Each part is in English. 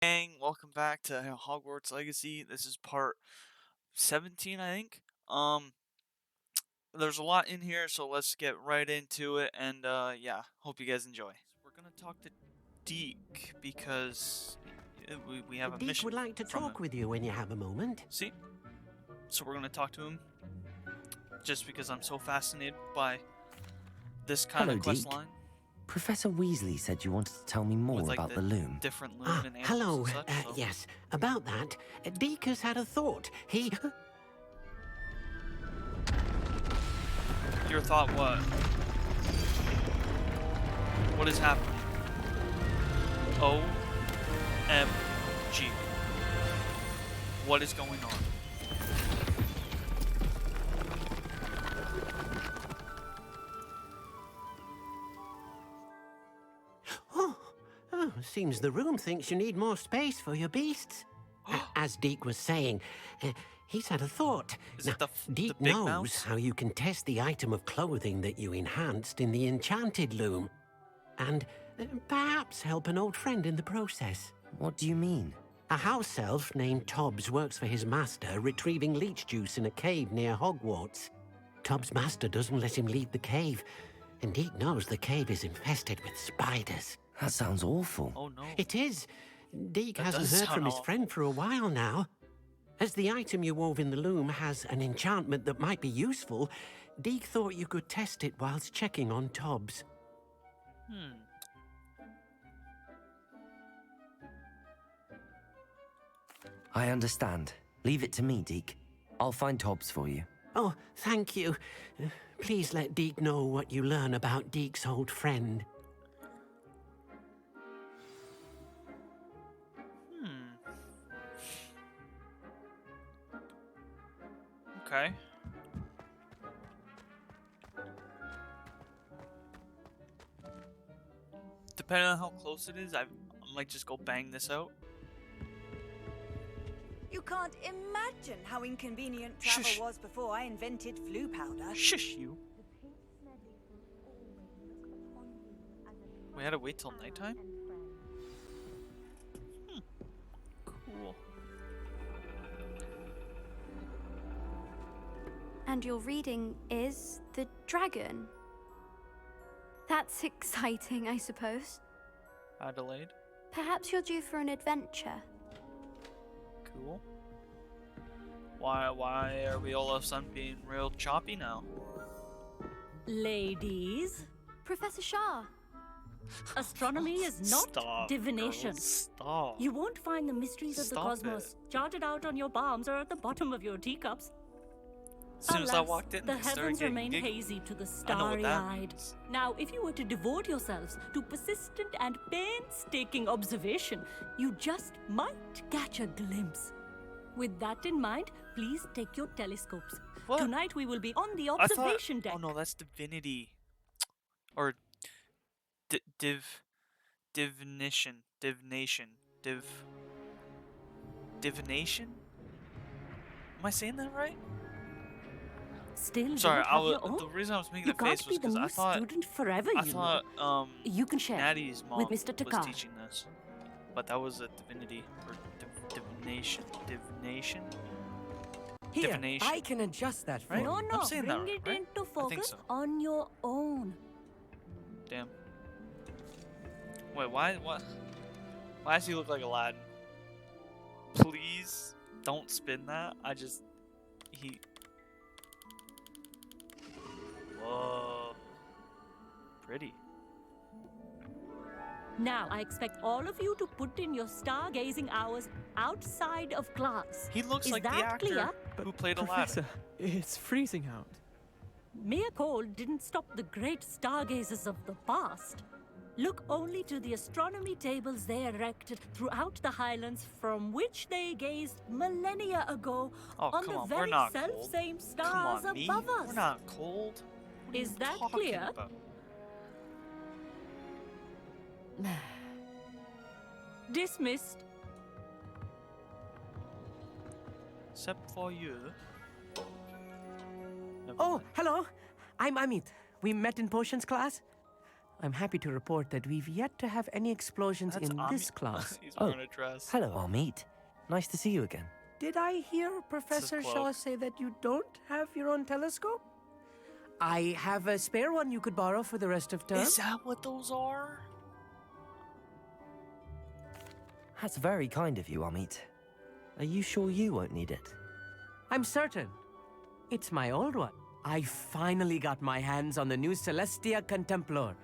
Gang, welcome back to Hogwarts Legacy. This is part 17, I think. There's a lot in here, so let's get right into it. And yeah, hope you guys enjoy. We're gonna talk to Deke because we have a Deke mission would like to from him. talk with you when you have a moment. See, so we're gonna talk to him just because I'm so fascinated by this kind Hello, of quest Deke. line Professor Weasley said you wanted to tell me more with like about the loom. different loom and animals Hello. and such. So. Yes, about that. Deke has had a thought. He... Your thought what? What is happening? OMG. What is going on? Seems the room thinks you need more space for your beasts. As Deke was saying, he's had a thought. Is Now, it the Deke big knows mouse? how you can test the item of clothing that you enhanced in the enchanted loom. And perhaps help an old friend in the process. What do you mean? A house elf named Tobbs works for his master, retrieving leech juice in a cave near Hogwarts. Tobbs' master doesn't let him leave the cave, and Deke knows the cave is infested with spiders. That sounds awful. Oh no. It is. Deke That hasn't does heard sound from his awful. friend for a while now. As the item you wove in the loom has an enchantment that might be useful, Deke thought you could test it whilst checking on Tobbs. I understand. Leave it to me, Deke. I'll find Tobbs for you. Oh, thank you. Please let Deke know what you learn about Deke's old friend. Okay. Depending on how close it is, I might just go bang this out. You can't imagine how inconvenient Shush. travel was before I invented flu powder. Shush you. We had to wait till nighttime? Cool. And your reading is The Dragon. That's exciting, I suppose. Adelaide. Perhaps you're due for an adventure. Cool. Why are we all of a sudden being real choppy now? Ladies, Professor Shah, astronomy is not Stop, divination. girls, stop. You won't find the mysteries of the Stop cosmos charted out on your palms or at the bottom of your teacups. As soon as I Alas, walked in, the they started heavens getting remain giggly. hazy to the I know what that starry-eyed. means. Now, if you were to devote yourselves to persistent and painstaking observation, you just might catch a glimpse. With that in mind, please take your telescopes. What? Tonight we will be on the I thought. observation deck. Oh no, that's divinity. Or divination. Divination? Am I saying that right? Still, you Sorry, don't have your own. the reason I was making You that face can't was be the because new I thought student forever, I you thought know. You can share Natty's mom with Mr. was Takar. teaching this, but that was a divinity or divination. Here, Divination. I can adjust that for Right? you. No, I'm no, saying bring that it right? into I think focus so. on your own. Damn. Wait, why does he look like Aladdin? Please don't spin that. Whoa. Pretty. Now, I expect all of you to put in your stargazing hours outside of class. He looks Is like the that actor clear? who played Professor, Aladdin. it's freezing out. Mere cold didn't stop the great stargazers of the past. Look only to the astronomy tables they erected throughout the Highlands from which they gazed millennia ago Oh, on come the on, we're very not cold. self-same Come stars on, me. above us. We're not cold. What are Is you that talking clear? about? Dismissed. Except for you. Never Oh, mind. hello. I'm Amit. We met in potions class. I'm happy to report that we've yet to have any explosions That's in Ami- this class. He's Oh, wearing a dress. Hello, Amit. Nice to see you again. Did I hear Professor cloak. Shaw say that you don't have your own telescope? I have a spare one you could borrow for the rest of term. Is that what those are? That's very kind of you, Amit. Are you sure you won't need it? I'm certain. It's my old one. I finally got my hands on the new Celestia Contemplar.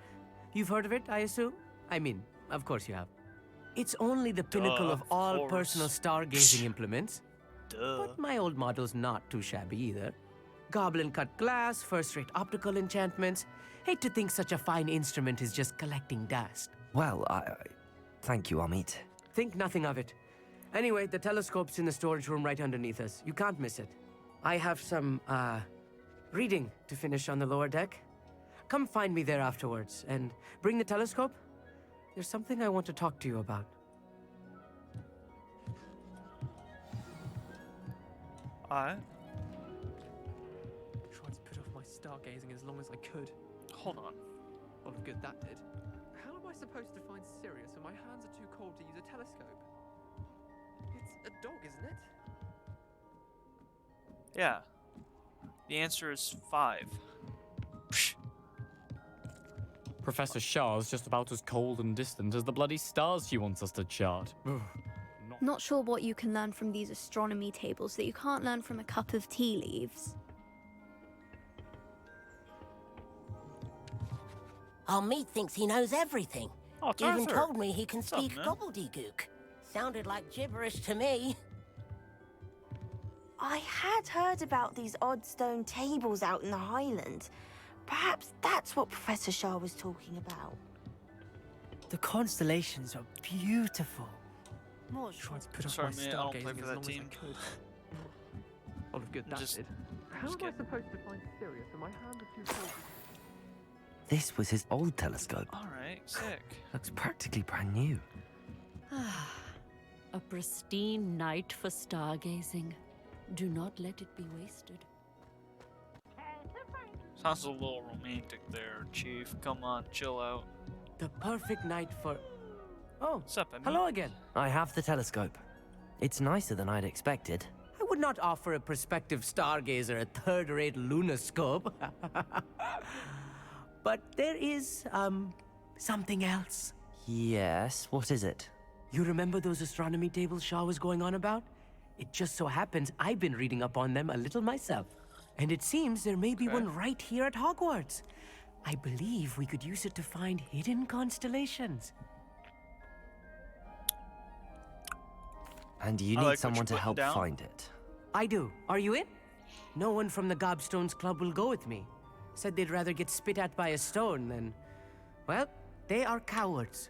You've heard of it, I assume? I mean, of course you have. It's only the pinnacle of of all course. personal stargazing implements. Duh. But my old model's not too shabby either. Goblin cut glass, first-rate optical enchantments. Hate to think such a fine instrument is just collecting dust. Well, thank you, Amit. Think nothing of it. Anyway, the telescope's in the storage room right underneath us. You can't miss it. I have some, reading to finish on the lower deck. Come find me there afterwards, and bring the telescope. There's something I want to talk to you about. Alright. Tried to put off my stargazing as long as I could. Hold on. Lot of good that did. How am I supposed to find Sirius when my hands are too cold to use a telescope? It's a dog, isn't it? Yeah. The answer is 5. Psh. Professor Shah's just about as cold and distant as the bloody stars she wants us to chart. Ugh. Not sure what you can learn from these astronomy tables that you can't learn from a cup of tea leaves. Amit thinks he knows everything. Oh, it's Even Arthur. told me he can What's up, speak man? gobbledygook. Sounded like gibberish to me. I had heard about these odd stone tables out in the Highlands. Perhaps that's what Professor Shah was talking about. The constellations are beautiful. More Tried to put off Sorry, my mate, I don't play stargazing for as that long team. as I could. Lot of good that Just- did. How just am I kidding. supposed to find Sirius when my hands are too cold? This was his old telescope. Alright, sick. Looks practically brand new. A pristine night for stargazing. Do not let it be wasted. Sounds a little romantic there, Chief. Come on, chill out. The perfect night for... Oh, What's up, Emmy? hello again. I have the telescope. It's nicer than I'd expected. I would not offer a prospective stargazer a third-rate lunoscope. But there is, something else. Yes, what is it? You remember those astronomy tables Shaw was going on about? It just so happens I've been reading up on them a little myself. And it seems there may be Okay. one right here at Hogwarts. I believe we could use it to find hidden constellations. And you I need like what someone you're to putting help down. find it. I do. Are you in? No one from the Gobstones Club will go with me. Said they'd rather get spit at by a stone than... Well, they are cowards.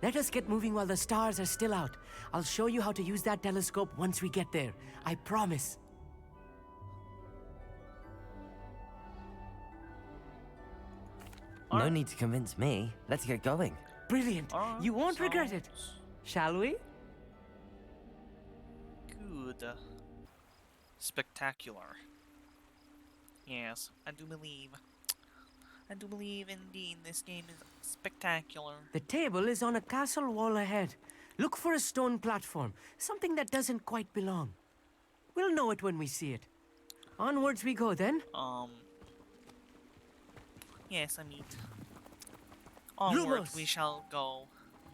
Let us get moving while the stars are still out. I'll show you how to use that telescope once we get there. I promise. No Alright. need to convince me. Let's get going. Brilliant. Alright, You won't regret it. sounds Shall we? Good. Spectacular. Yes, I do believe. I do believe indeed this game is spectacular. The table is on a castle wall ahead. Look for a stone platform, something that doesn't quite belong. We'll know it when we see it. Onwards we go then. Yes, I mean. Onward Lumos. we shall go.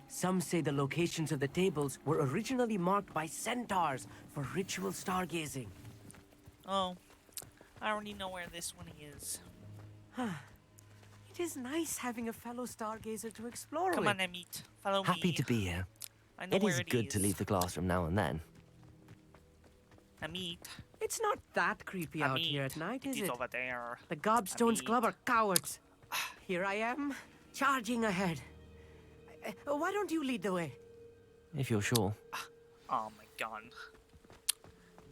Some say the locations of the tables were originally marked by centaurs for ritual stargazing. Oh, I already know where this one is. It is nice having a fellow stargazer to explore Come with. on, Amit. Follow me. Happy to be here. I know It where is good to leave the classroom now and then. Amit. It's not that creepy out here at night, is It is it? over there. The Gobstones Amit. Club are cowards. Here I am, charging ahead. Why don't you lead the way? If you're sure. Oh my god.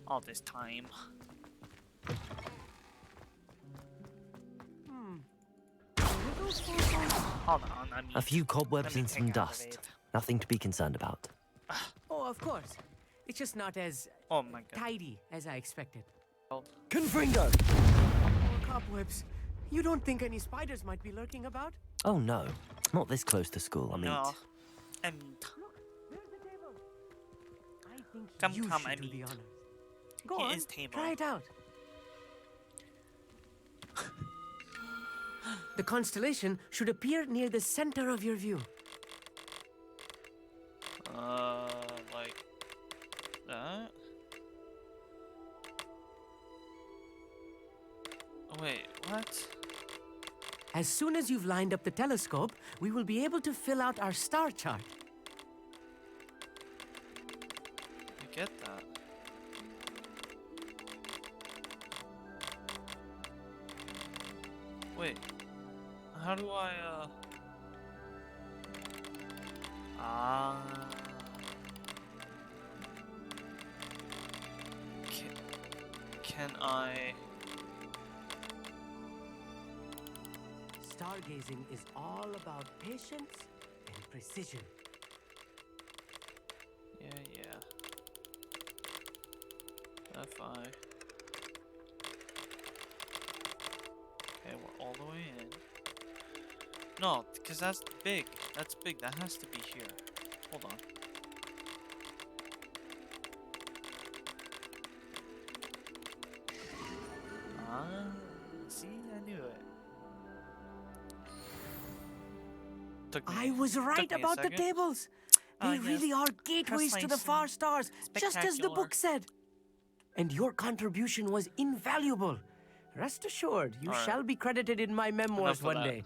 All this time. Hold on, Amit. A few cobwebs Let me and some take out of dust. it. Nothing to be concerned about. Oh, of course. It's just not as Oh my god. tidy as I expected. Confringo! More cobwebs. You don't think any spiders might be lurking about? Oh no, not this close to school, I mean. No. And I think Come, you come, should I do the need. honors. Go He on, is table. try it out. The constellation should appear near the center of your view. Like that? Oh, wait, what? As soon as you've lined up the telescope, we will be able to fill out our star chart. I get that. Wait, how do I, Can I... Stargazing is all about patience and precision. Yeah. Fi. Okay, we're all the way in. No, because that's big. That's big. That has to be here. Hold on. See, I knew it. I was right about the tables. They really are gateways to the far stars, just as the book said. And your contribution was invaluable. Rest assured, you shall be credited in my memoirs one day.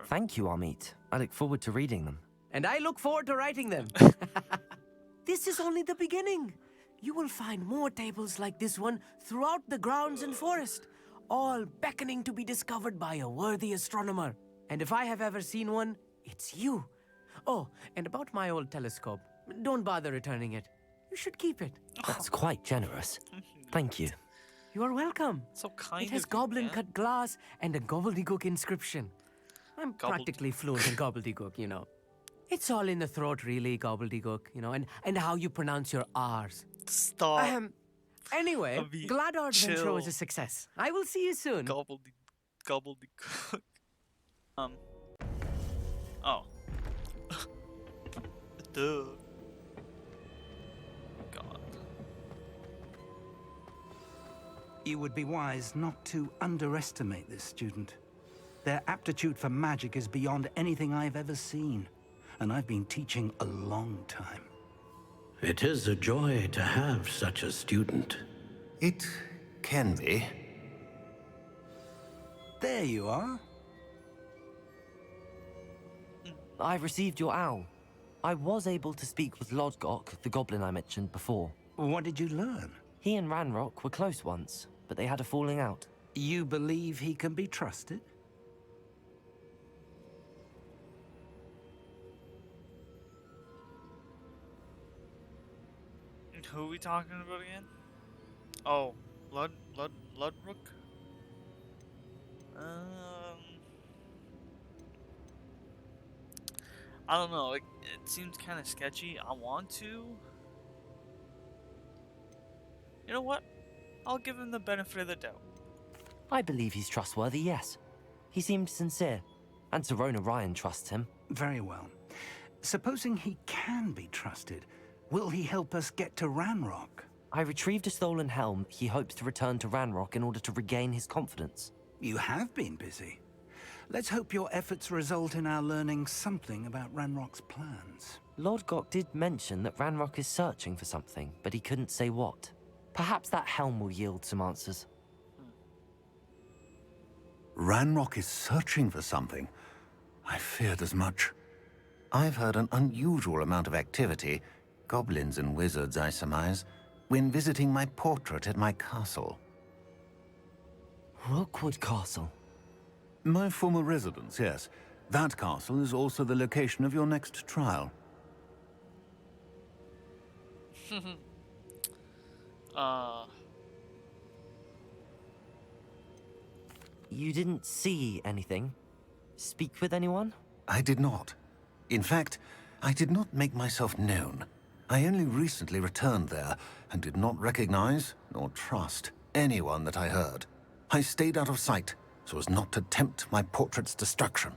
Thank you, Amit. I look forward to reading them. And I look forward to writing them. This is only the beginning. You will find more tables like this one throughout the grounds and forest, all beckoning to be discovered by a worthy astronomer. And if I have ever seen one, it's you. Oh, and about my old telescope, don't bother returning it. You should keep it. That's quite generous. Thank you. You are welcome. So kind It has of you, goblin-cut glass and a gobbledygook inscription. I'm practically fluent in gobbledygook, you know. It's all in the throat, really, gobbledygook, you know, and how you pronounce your R's. Stop. Anyway, Avi, glad our adventure chill. was a success. I will see you soon. Gobbledygook. Oh. Duh. God. You would be wise not to underestimate this student. Their aptitude for magic is beyond anything I've ever seen, and I've been teaching a long time. It is a joy to have such a student. It can be. There you are. I've received your owl. I was able to speak with Lodgok, the goblin I mentioned before. What did you learn? He and Ranrock were close once, but they had a falling out. You believe he can be trusted? Who are we talking about again? Oh, Ludrook? I don't know. It seems kind of sketchy. I want to. You know what? I'll give him the benefit of the doubt. I believe he's trustworthy, yes. He seemed sincere, and Serona Ryan trusts him. Very well. Supposing he can be trusted, will he help us get to Ranrock? I retrieved a stolen helm he hopes to return to Ranrock in order to regain his confidence. You have been busy. Let's hope your efforts result in our learning something about Ranrock's plans. Lodgok did mention that Ranrock is searching for something, but he couldn't say what. Perhaps that helm will yield some answers. Ranrock is searching for something. I feared as much. I've heard an unusual amount of activity, goblins and wizards, I surmise, when visiting my portrait at my castle. Rookwood Castle? My former residence, yes. That castle is also the location of your next trial. You didn't see anything? Speak with anyone? I did not. In fact, I did not make myself known. I only recently returned there and did not recognize nor trust anyone that I heard. I stayed out of sight so as not to tempt my portrait's destruction.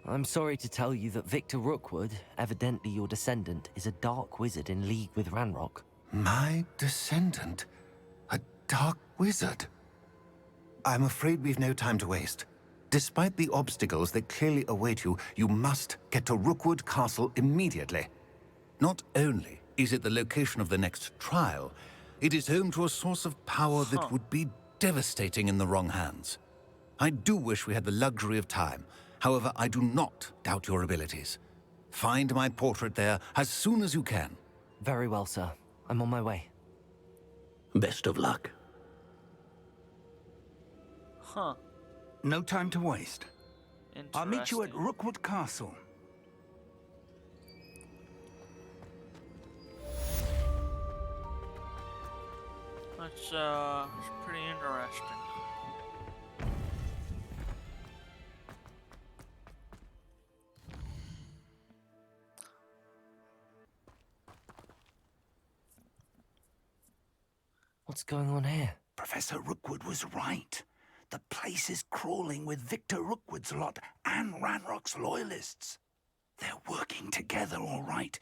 I'm sorry to tell you that Victor Rookwood, evidently your descendant, is a dark wizard in league with Ranrock. My descendant? A dark wizard? I'm afraid we've no time to waste. Despite the obstacles that clearly await you, you must get to Rookwood Castle immediately. Not only is it the location of the next trial, it is home to a source of power that would be devastating in the wrong hands. I do wish we had the luxury of time. However, I do not doubt your abilities. Find my portrait there as soon as you can. Very well, sir. I'm on my way. Best of luck. Huh. No time to waste. I'll meet you at Rookwood Castle. That's pretty interesting. What's going on here? Professor Rookwood was right. The place is crawling with Victor Rookwood's lot and Ranrock's loyalists. They're working together, all right,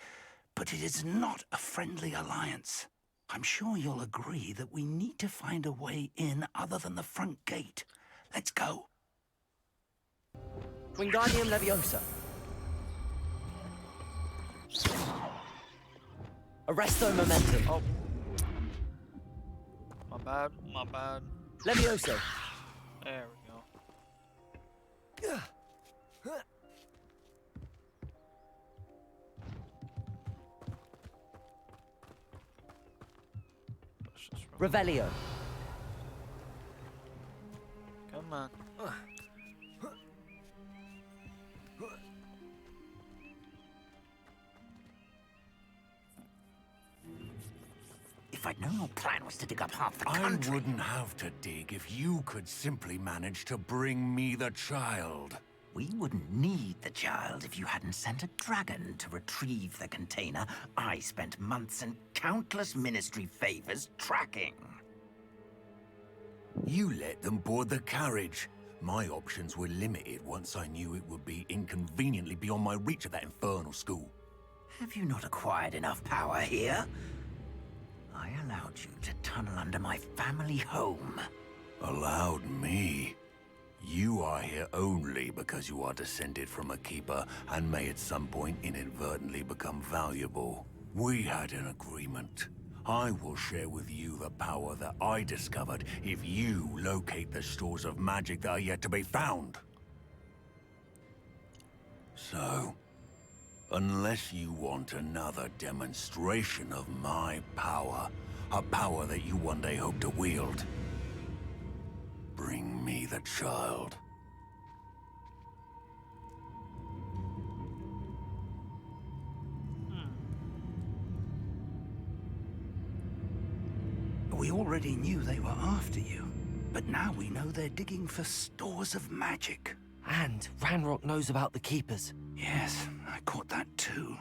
but it is not a friendly alliance. I'm sure you'll agree that we need to find a way in other than the front gate. Let's go. Wingardium Leviosa. Arresto Momentum. Oh. My bad, my bad. Leviosa. There we go. Revelio. Come on. If I'd known your plan was to dig up half the country... I wouldn't have to dig if you could simply manage to bring me the child. We wouldn't need the child if you hadn't sent a dragon to retrieve the container I spent months and countless ministry favors tracking. You let them board the carriage. My options were limited once I knew it would be inconveniently beyond my reach at that infernal school. Have you not acquired enough power here? I allowed you to tunnel under my family home. Allowed me? You are here only because you are descended from a keeper and may at some point inadvertently become valuable. We had an agreement. I will share with you the power that I discovered if you locate the stores of magic that are yet to be found. So, unless you want another demonstration of my power, a power that you one day hope to wield, bring me the child. We already knew they were after you, but now we know they're digging for stores of magic. And Ranrock knows about the Keepers. Yes, I caught that too.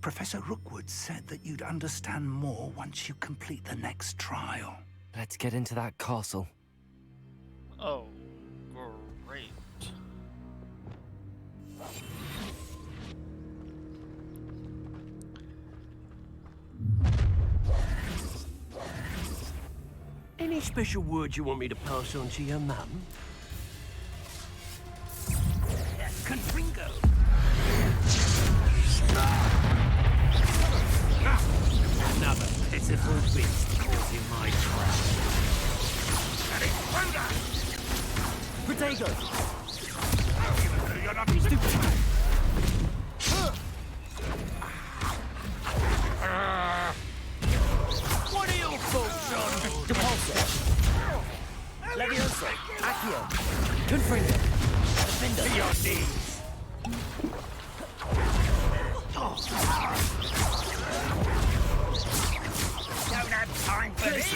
Professor Rookwood said that you'd understand more once you complete the next trial. Let's get into that castle. Oh, great. Any special words you want me to pass on to your mum? Confringo! Another pitiful beast caught in my trap. Protego! You're not stupid! What are your thoughts on Depulso! Leviosa! Accio! Confringo! Defender! To your knees! Don't have time for this!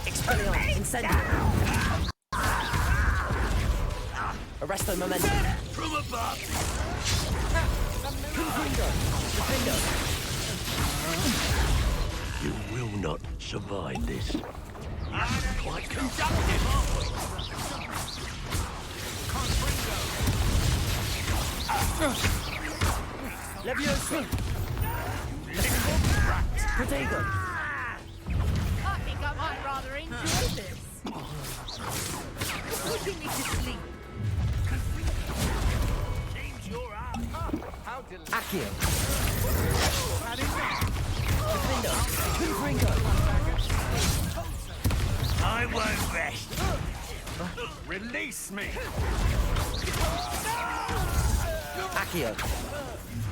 Expelliarmus! Incendio! Arresto Momentum! From above! Confringo! Defender! You will not survive this. Quite Leviosa! Protego! I think I might rather enjoy this. Putting me to sleep. Change your arm. How Accio! Defendo! Confringo! I won't rest. Release me. Accio!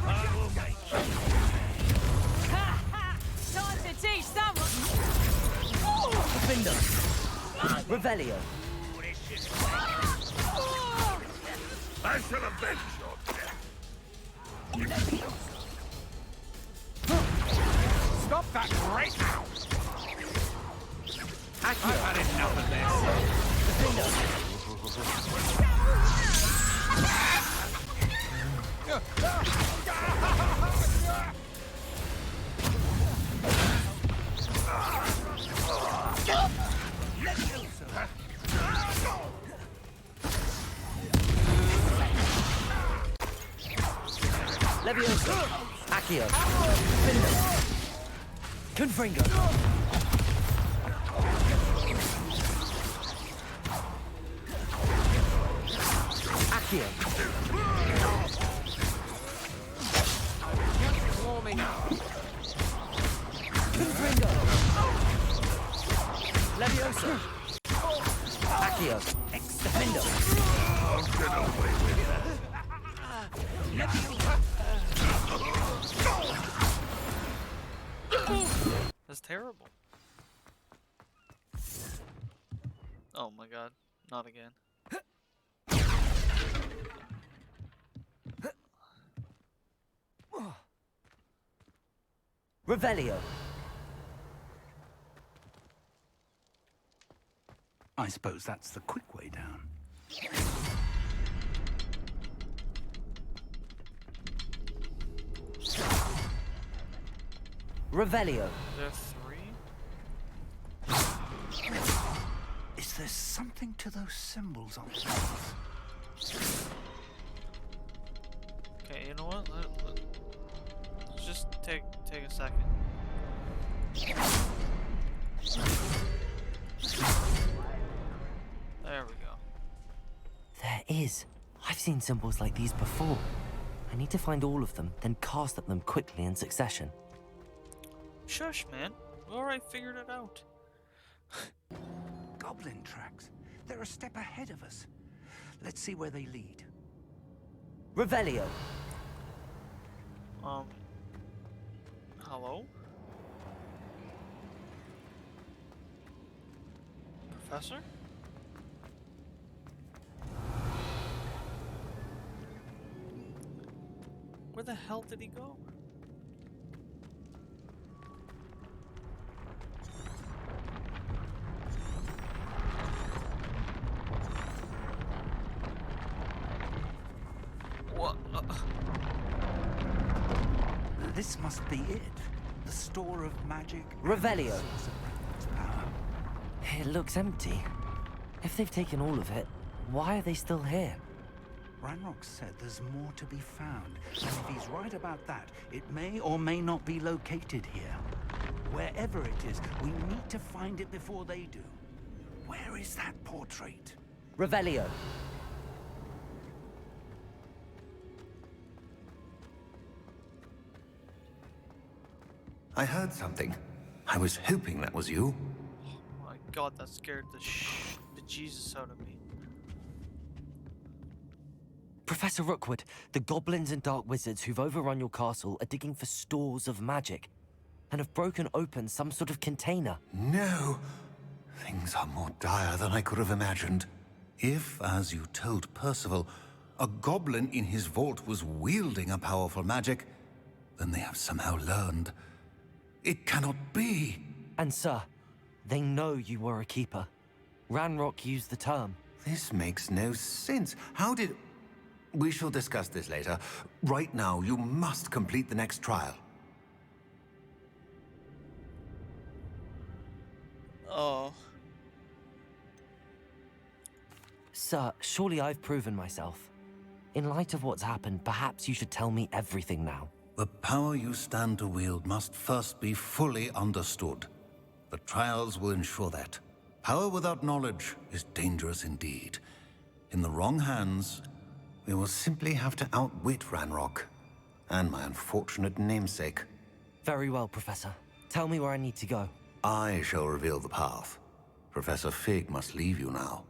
I will make Time to teach someone. Defendo! Revelio! I shall avenge your death. Stop that right now! I've had enough of Leviosa! Accio! Defendo! Confringo! Accio! warming up. Confringo! Leviosa! Accio! Defendo! I'll get away with it. That's terrible. Oh my god, not again. Revelio! I suppose that's the quick way down. Revelio! There are 3? Is there something to those symbols on the walls? Okay, you know what? Let's just take a second. There we go. There is. I've seen symbols like these before. I need to find all of them, then cast at them quickly in succession. Shush, man. We already figured it out. Goblin tracks. They're a step ahead of us. Let's see where they lead. Revelio! Hello? Professor? Where the hell did he go? What? This must be it. The store of magic. Revelio! Source of Ranrock's power. It looks empty. If they've taken all of it, why are they still here? Ranrock said there's more to be found. And if he's right about that, it may or may not be located here. Wherever it is, we need to find it before they do. Where is that portrait? Revelio! I heard something. I was hoping that was you. Oh my god, that scared the bejesus out of me. Professor Rookwood, the goblins and dark wizards who've overrun your castle are digging for stores of magic and have broken open some sort of container. No! Things are more dire than I could have imagined. If, as you told Percival, a goblin in his vault was wielding a powerful magic, then they have somehow learned. It cannot be! And sir, they know you were a keeper. Ranrock used the term. This makes no sense. How did... We shall discuss this later. Right now, you must complete the next trial. Oh. Sir, surely I've proven myself. In light of what's happened, perhaps you should tell me everything now. The power you stand to wield must first be fully understood. The trials will ensure that. Power without knowledge is dangerous indeed. In the wrong hands, we will simply have to outwit Ranrock and my unfortunate namesake. Very well, Professor. Tell me where I need to go. I shall reveal the path. Professor Fig must leave you now.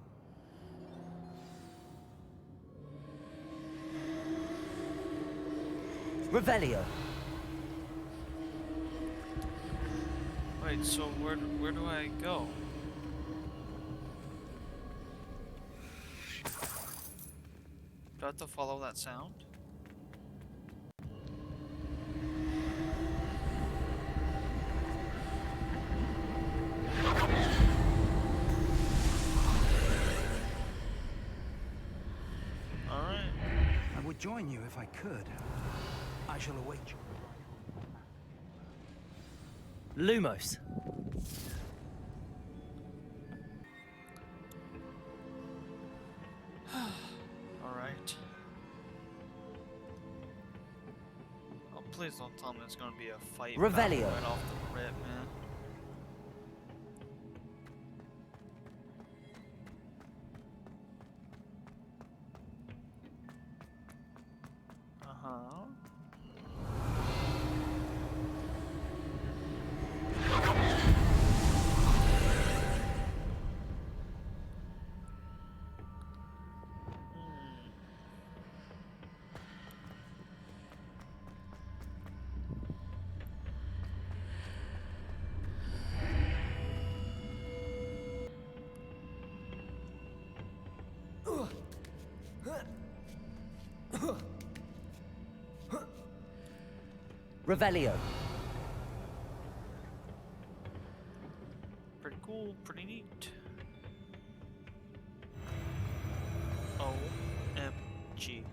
Revelio. Wait, so where do I go? Do I have to follow that sound? Alright. I would join you if I could. I shall await you. Lumos. Alright. Oh, please don't tell me it's gonna be a fight battle Revelio. right off the rip, man. Uh-huh. Revelio. Pretty cool, pretty neat. OMG.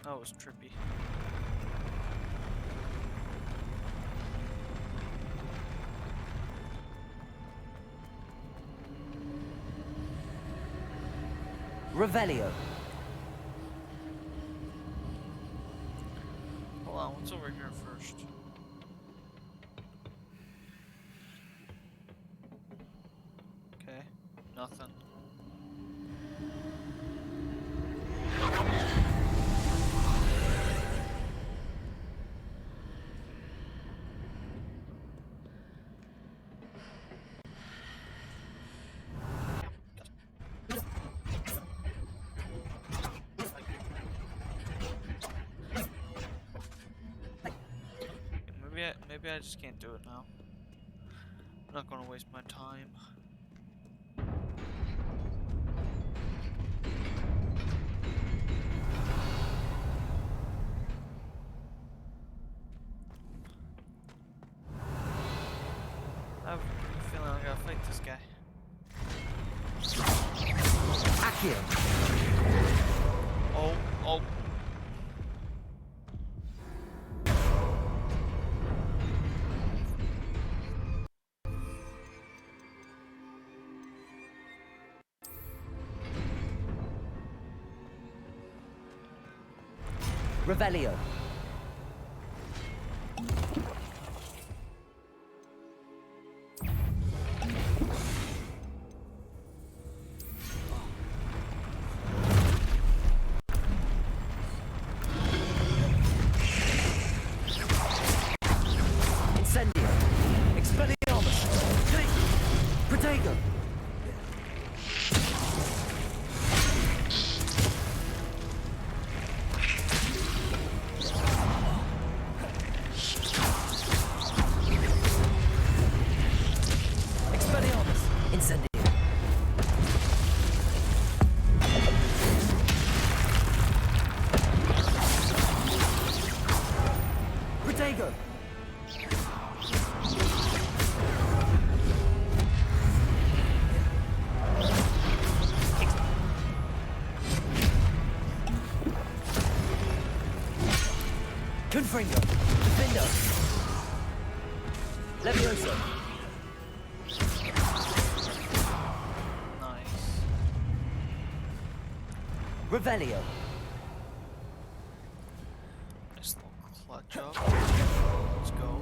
That was trippy. Revelio. Hold on, what's over here first? Okay, nothing. Maybe I just can't do it now. I'm not gonna waste my time. I have a pretty feeling I gotta fight this guy. Accio. Oh. Revelio. Incendio. Expelliarmus. Protego. Confringo. Defendo. Levioso. Revelio. Nice little clutch up. Let's go.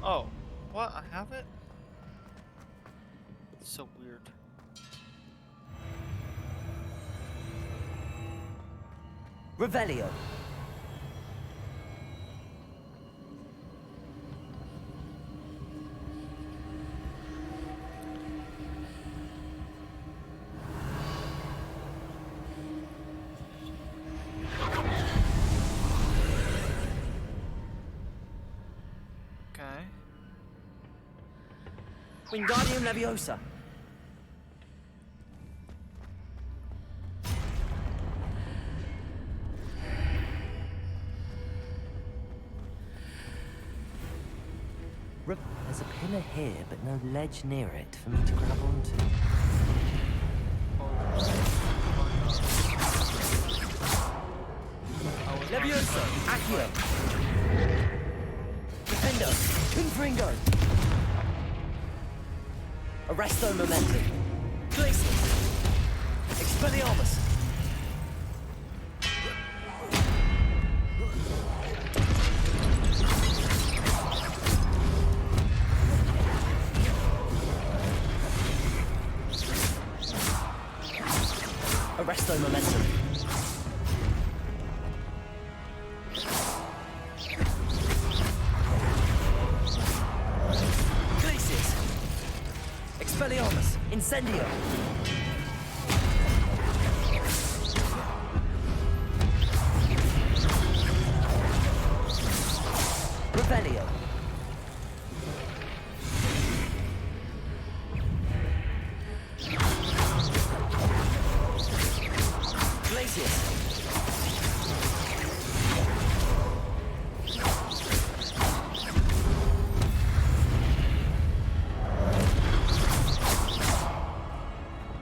Oh, what? I have it? It's so weird. Revelio. Okay. Wingardium Leviosa. There's a pillar here, but no ledge near it for me to grab onto. Leviosa, Accio. Defendo, Confringo. Arresto Momentum. Glacius. Expelliarmus. Arresto Momentum. Glacius. Expelliarmus. Incendio. Revelio. Glacius.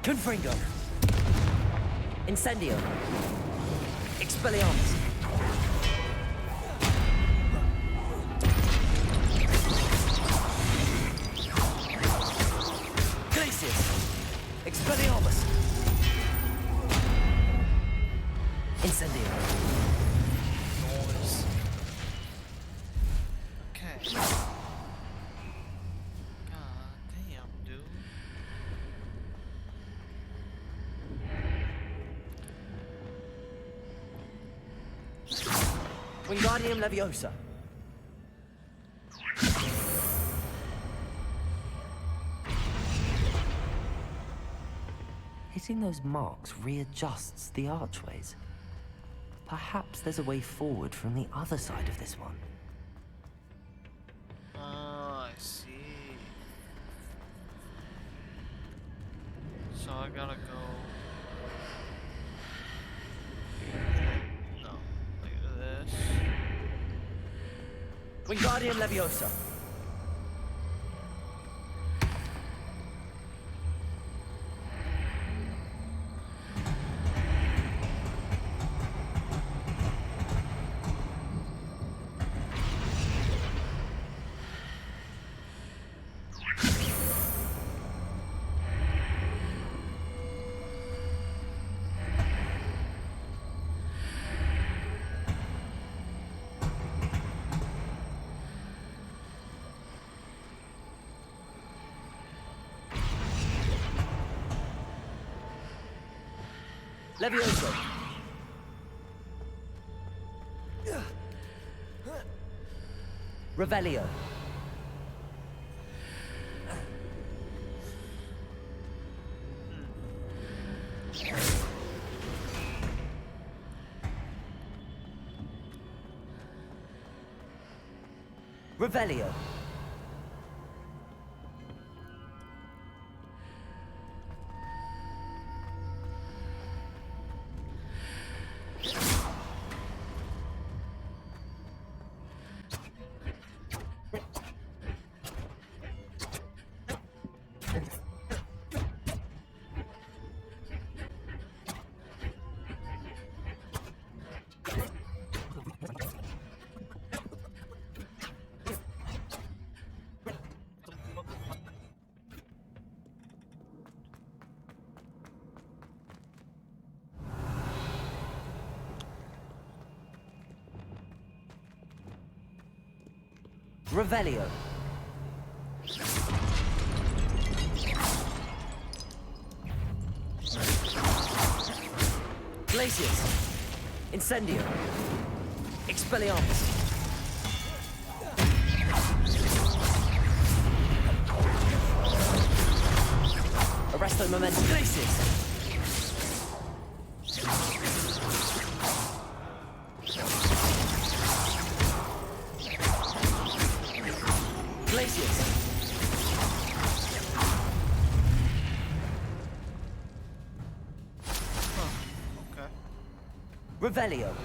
Confringo. Incendio. Expelliarmus. Glacius. Expelliarmus. Incendio. Noise. Okay. God damn, dude. Wingardium Leviosa. Hitting those marks readjusts the archways. Perhaps there's a way forward from the other side of this one. Oh, I see. So I gotta go. No, like this. Wingardium Leviosa. Leviosa. Revelio. Revelio. Revelio. Glacius. Incendio. Expelliarmus. Arresto Momentum. Glacius. Glacius. Okay. Revelio.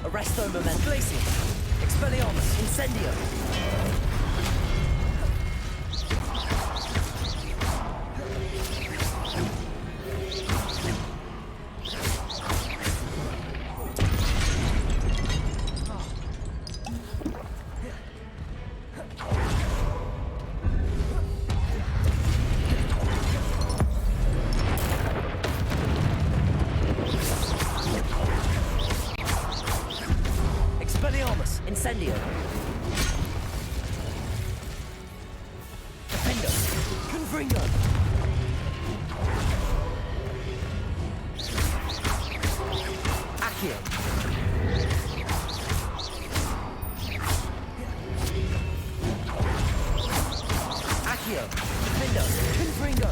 Arresto Momentum. Glacius. Expelliarmus. Incendio. Expelliarmus. Incendio. Defendo. Confringo. Accio. Accio. Defendo. Confringo.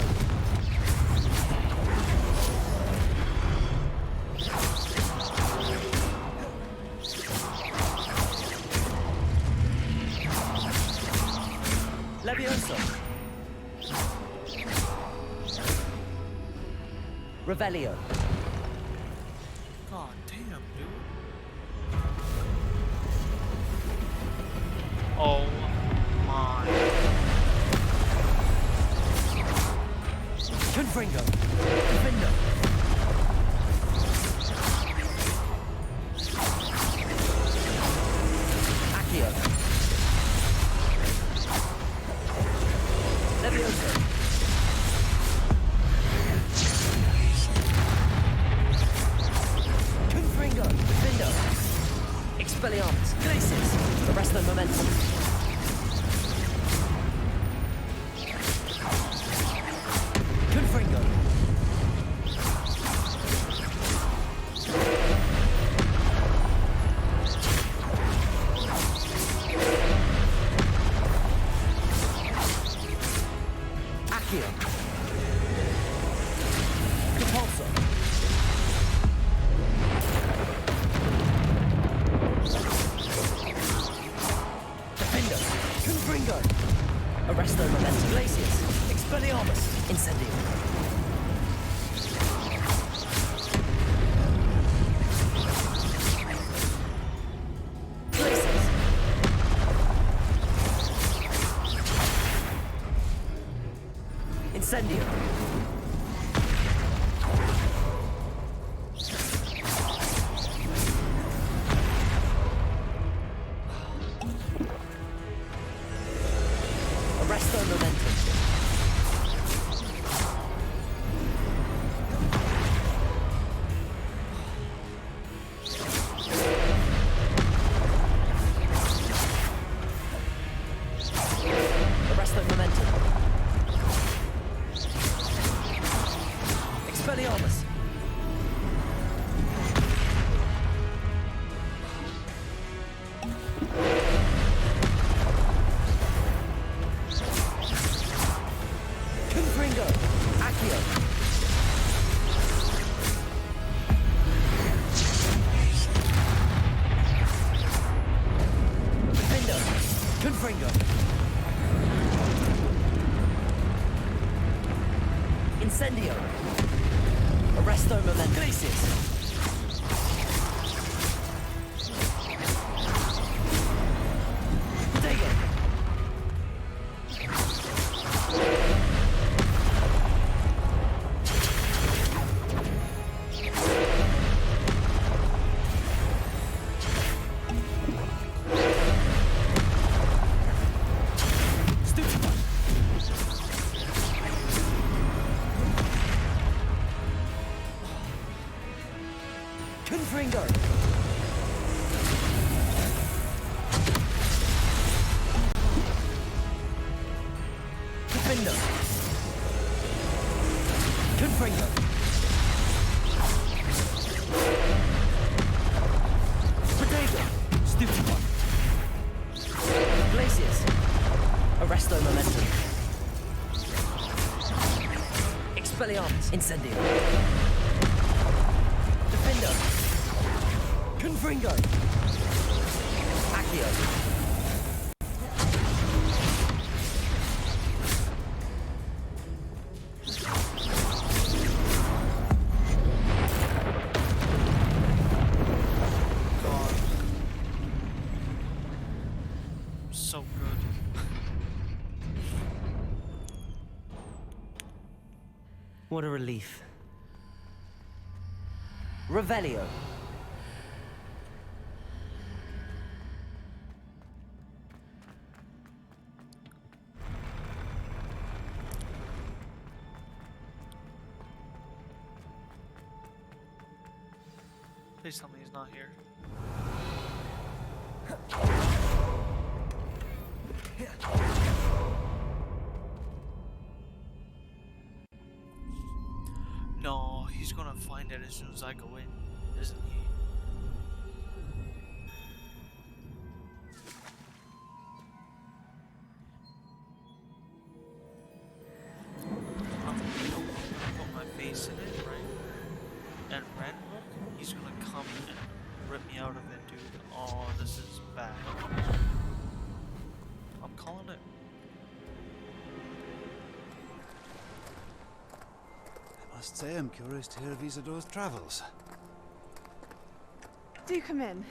Levioso. Revelio. God damn, dude. Oh my. Confringo. Defendo. Accio. Levioso. Confringo. Defendo. Expelliarmus. Glacius. Arresto Momentum. Confringo. Accio. Repulso. Defendo. Confringo. Arresto Momentum. Glacius. Expelliarmus. Incendio. Glacius. Incendio. Arresto Expelliarmus! Confringo! Accio! Defender! Confringo! Incendio! Arresto Momentum! Glacius! Protego! Confringo! Defender! Confringo! Protego! Stupid one! Glacius! Arresto Momentum! Expelliarmus! Incendio! Defender! Confringo! Accio! God. So good. What a relief. Revelio. Please tell me he's not here. No, he's gonna find it as soon as I go in, isn't he? I'm gonna put my face in it, right? And Renrook, he's gonna come and rip me out of it, dude. Oh, this is bad. I'm calling it. I must say I'm curious to hear of Isadore's travels. Do come in.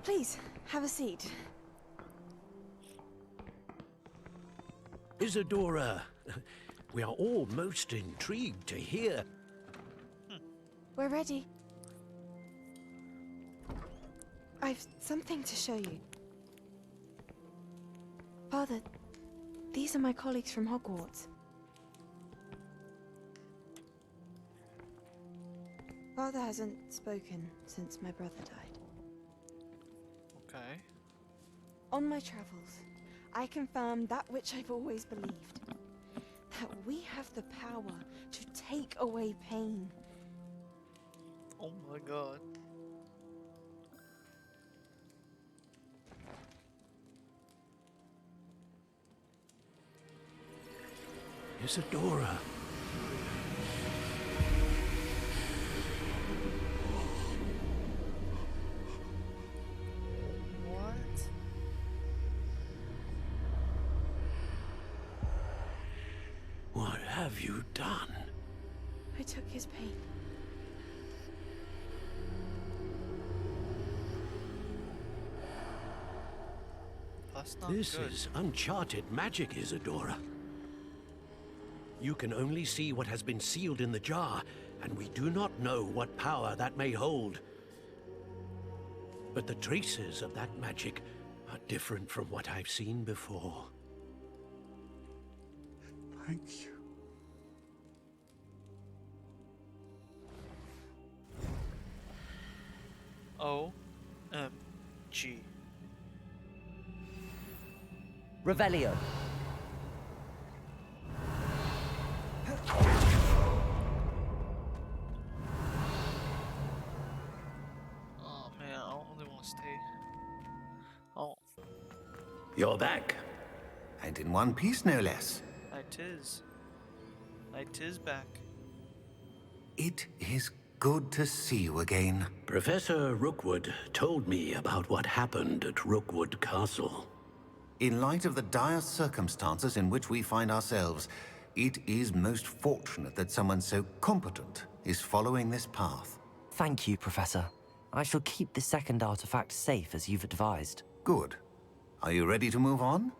Please, have a seat. Isadora, we are all most intrigued to hear. We're ready. I've something to show you. Father, these are my colleagues from Hogwarts. Father hasn't spoken since my brother died. Okay. On my travels, I confirmed that which I've always believed. That we have the power to take away pain. Oh my god. Isadora. What? What have you done? I took his pain. That's not This good. is uncharted magic, Isadora. You can only see what has been sealed in the jar, and we do not know what power that may hold. But the traces of that magic are different from what I've seen before. Thank you. OMG. Revelio. You're back. And in one piece, no less. I tis back. It is good to see you again. Professor Rookwood told me about what happened at Rookwood Castle. In light of the dire circumstances in which we find ourselves, it is most fortunate that someone so competent is following this path. Thank you, Professor. I shall keep the second artifact safe as you've advised. Good. Are you ready to move on?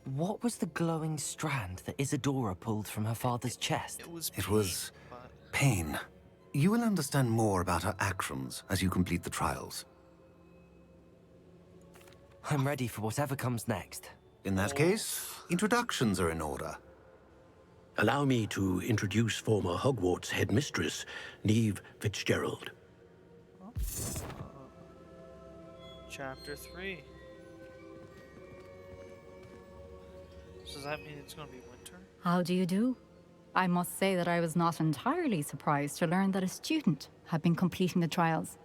What was the glowing strand that Isadora pulled from her father's chest? It was pain. You will understand more about her actions as you complete the trials. I'm ready for whatever comes next. In that case, introductions are in order. Allow me to introduce former Hogwarts headmistress, Neve Fitzgerald. Chapter 3. So does that mean it's going to be winter? How do you do? I must say that I was not entirely surprised to learn that a student had been completing the trials.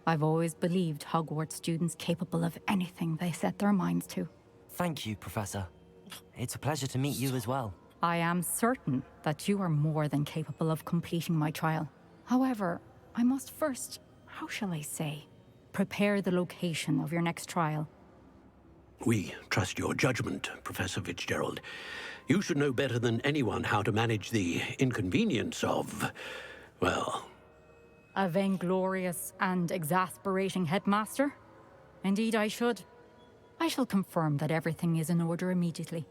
I've always believed Hogwarts students capable of anything they set their minds to. Thank you, Professor. It's a pleasure to meet you as well. I am certain that you are more than capable of completing my trial. However, I must first, how shall I say, prepare the location of your next trial. We trust your judgment, Professor Fitzgerald. You should know better than anyone how to manage the inconvenience of, well... A vainglorious and exasperating headmaster? Indeed I should. I shall confirm that everything is in order immediately.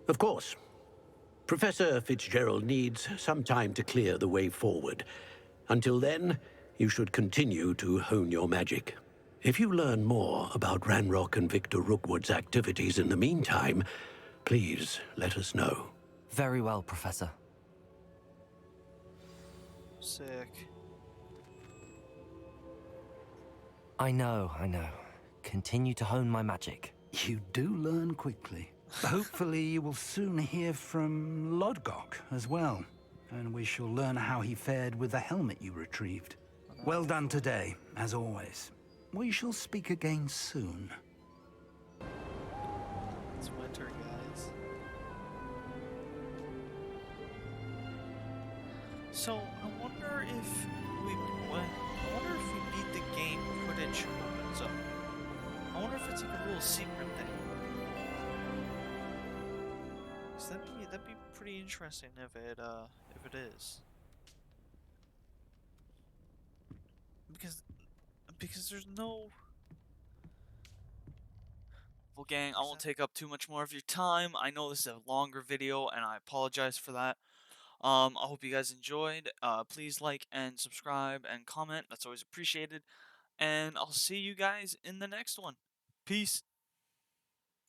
Of course. Professor Fitzgerald needs some time to clear the way forward. Until then, you should continue to hone your magic. If you learn more about Ranrock and Victor Rookwood's activities in the meantime, please let us know. Very well, Professor. Sick. I know. Continue to hone my magic. You do learn quickly. Hopefully you will soon hear from Lodgok as well, and we shall learn how he fared with the helmet you retrieved. Well done today, as always. We shall speak again soon. It's winter, guys. So I wonder if we beat the game, Quidditch opens up. I wonder if it's like a little secret thing. So that'd be pretty interesting if it is. Because there's no... Well, gang, I won't take up too much more of your time. I know this is a longer video, and I apologize for that. I hope you guys enjoyed. Please like and subscribe and comment. That's always appreciated. And I'll see you guys in the next one. Peace.